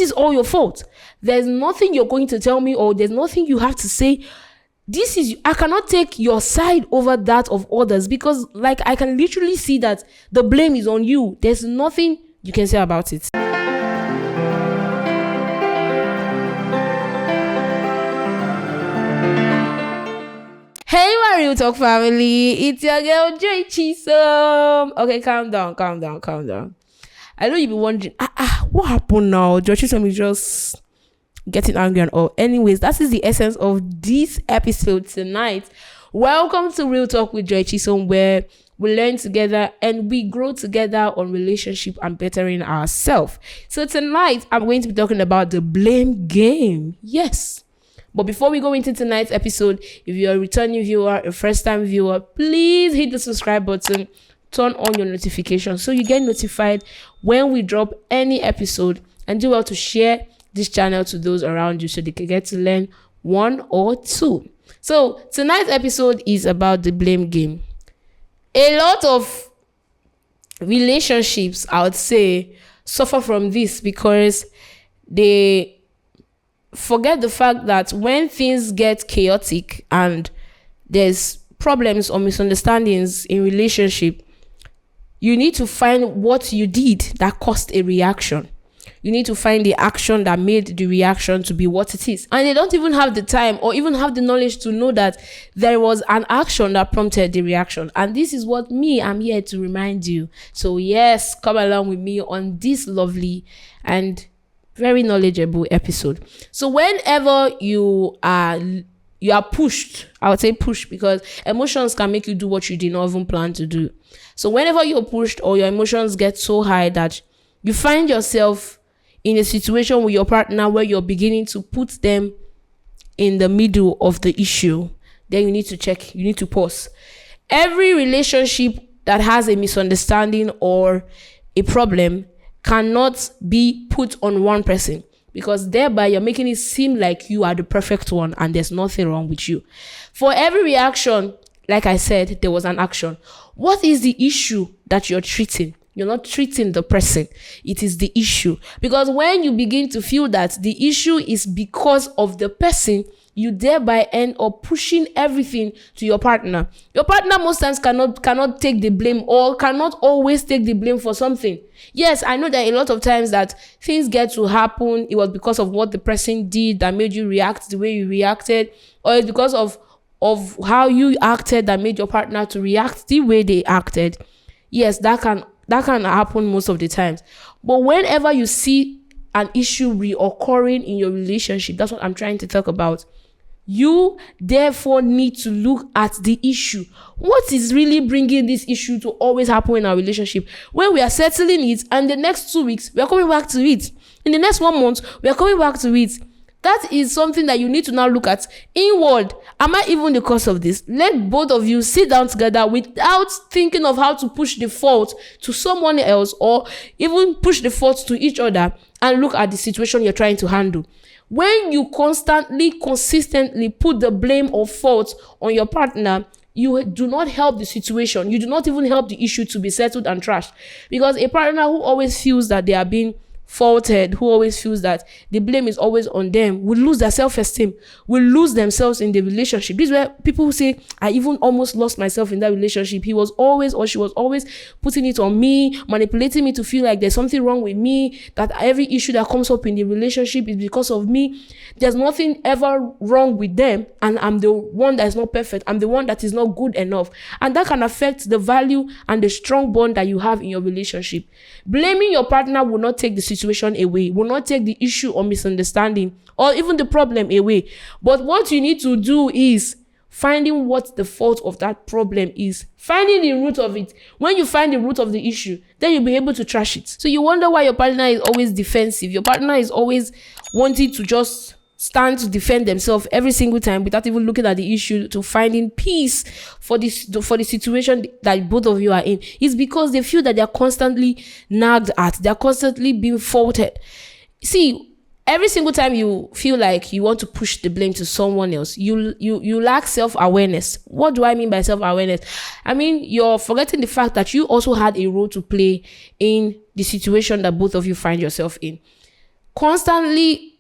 is all your fault. There's nothing you're going to tell me, or there's nothing you have to say. I cannot take your side over that of others, because like I can literally see that the blame is on you. There's nothing you can say about it. Hey, my Real Talk family, it's your girl Joy Chisom. Okay, calm down. I know you've been wondering, what happened now? Joy Chisom is just getting angry and all. Anyways, that is the essence of this episode tonight. Welcome to Real Talk with Joy Chisom, where we learn together and we grow together on relationship and bettering ourselves. So tonight, I'm going to be talking about the blame game. Yes. But before we go into tonight's episode, if you're a returning viewer, a first-time viewer, please hit the subscribe button, turn on your notifications so you get notified when we drop any episode, and do well to share this channel to those around you so they can get to learn one or two. So tonight's episode is about the blame game. A lot of relationships, I would say, suffer from this because they forget the fact that when things get chaotic and there's problems or misunderstandings in relationship, you need to find what you did that caused a reaction. You need to find the action that made the reaction to be what it is. And they don't even have the time or even have the knowledge to know that there was an action that prompted the reaction. And this is what I'm here to remind you. So yes, come along with me on this lovely and very knowledgeable episode. So whenever you are pushed, I would say push, because emotions can make you do what you did not even plan to do. So whenever you're pushed or your emotions get so high that you find yourself in a situation with your partner where you're beginning to put them in the middle of the issue, then you need to check, you need to pause. Every relationship that has a misunderstanding or a problem cannot be put on one person, because thereby you're making it seem like you are the perfect one and there's nothing wrong with you. For every reaction, like I said, there was an action. What is the issue that you're treating? You're not treating the person. It is the issue. Because when you begin to feel that the issue is because of the person, you thereby end up pushing everything to your partner. Your partner most times cannot take the blame, or cannot always take the blame for something. Yes, I know that a lot of times that things get to happen, it was because of what the person did that made you react the way you reacted, or it's because of how you acted that made your partner to react the way they acted. Yes, that can happen most of the times. But whenever you see an issue reoccurring in your relationship, that's what I'm trying to talk about. You therefore need to look at the issue. What is really bringing this issue to always happen in our relationship? When we are settling it, and the next 2 weeks, we are coming back to it. In the next 1 month, we are coming back to it. That is something that you need to now look at inward. Am I even the cause of this? Let both of you sit down together without thinking of how to push the fault to someone else, or even push the fault to each other, and look at the situation you're trying to handle. When you consistently put the blame or fault on your partner, you do not help the situation. You do not even help the issue to be settled and trashed. Because a partner who always feels that they are being faulted, who always feels that the blame is always on them, will lose their self-esteem, will lose themselves in the relationship. This is where people who say, I even almost lost myself in that relationship. He was always, or she was always putting it on me, manipulating me to feel like there's something wrong with me, that every issue that comes up in the relationship is because of me. There's nothing ever wrong with them, and I'm the one that is not perfect. I'm the one that is not good enough. And that can affect the value and the strong bond that you have in your relationship. Blaming your partner will not take the situation away, will not take the issue or misunderstanding or even the problem away. But what you need to do is finding what the fault of that problem is, finding the root of it. When you find the root of the issue, then you'll be able to trash it. So you wonder why your partner is always defensive. Your partner is always wanting to just stand to defend themselves every single time without even looking at the issue, to finding peace for the situation that both of you are in. It's because they feel that they're constantly nagged at, they're constantly being faulted. See, every single time you feel like you want to push the blame to someone else, you lack self-awareness. What do I mean by self-awareness? I mean, you're forgetting the fact that you also had a role to play in the situation that both of you find yourself in. Constantly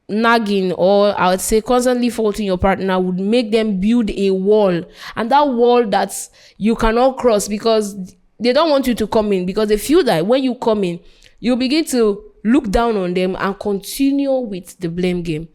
nagging, or I would say constantly faulting your partner, would make them build a wall, and that wall that you cannot cross, because they don't want you to come in, because they feel that when you come in, you begin to look down on them and continue with the blame game.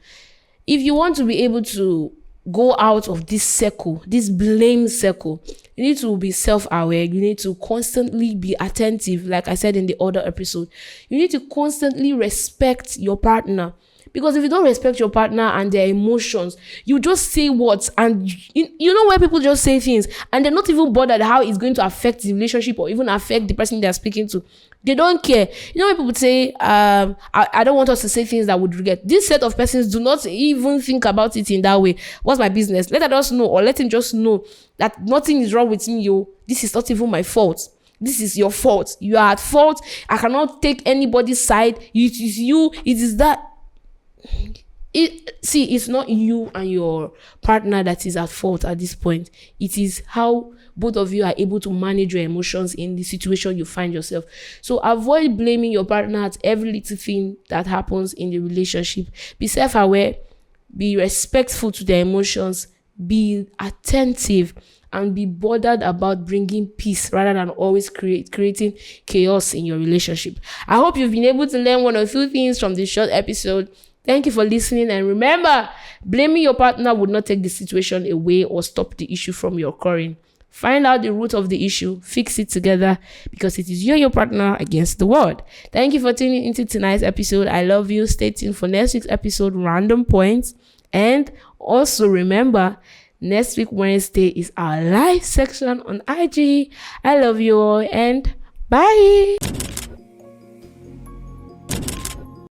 If you want to be able to go out of this circle, this blame circle, you need to be self-aware. You need to constantly be attentive. Like I said in the other episode, you need to constantly respect your partner. Because if you don't respect your partner and their emotions, you just say words, and you know where people just say things and they're not even bothered how it's going to affect the relationship or even affect the person they're speaking to. They don't care. You know when people say, I don't want us to say things that would regret. This set of persons do not even think about it in that way. What's my business? Let us know, or let him just know that nothing is wrong with me. Yo, this is not even my fault. This is your fault. You are at fault. I cannot take anybody's side. It is you. It is that. It's not you and your partner that is at fault at this point. It is how both of you are able to manage your emotions in the situation you find yourself. So avoid blaming your partner at every little thing that happens in the relationship. Be self-aware, be respectful to their emotions, be attentive, and be bothered about bringing peace rather than always creating chaos in your relationship. I hope you've been able to learn one or two things from this short episode. Thank you for listening, and remember, blaming your partner would not take the situation away or stop the issue from occurring. Find out the root of the issue, fix it together, because it is you and your partner against the world. Thank you for tuning into tonight's episode. I love you. Stay tuned for next week's episode, Random Points. And also remember, next week, Wednesday, is our live section on IG. I love you all, and bye.